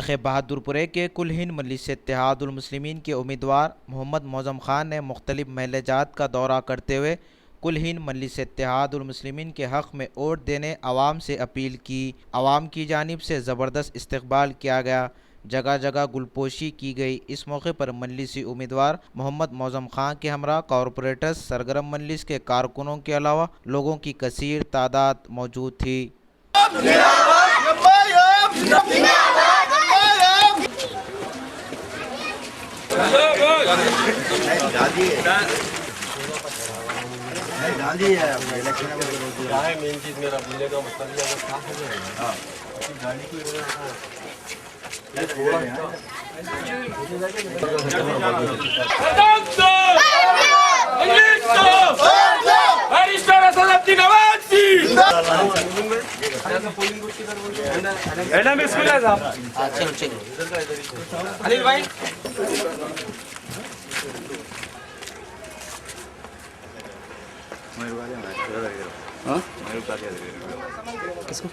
बल्ख बहादुरपुरे के कुल हिंद मजलिस इत्तेहादुल मुस्लिमीन के उम्मीदवार मोहम्मद मौज़म खान ने मुख्तलिफ महल जात का दौरा करते हुए कुल हिंद मजलिस इत्तेहादुल मुस्लिमीन के हक़ में वोट देने आवाम से अपील की। आवाम की जानिब से ज़बरदस्त इस्तकबाल किया गया, जगह जगह गुलपोशी की गई। इस मौके पर मजलिसी उम्मीदवार मोहम्मद मौज़म खान के हमरा कॉरपोरेटर्स, सरगर्म मजलिस के कारकुनों के अलावा लोगों की कसीर तादाद मौजूद थी। मेन चीज मेरा बोलने का मतलब ये था गाड़ी की अनिल भाई किसको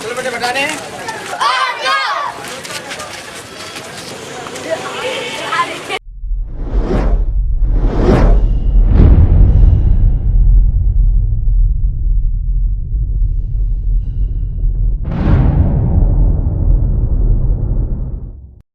चलो बेटे बताने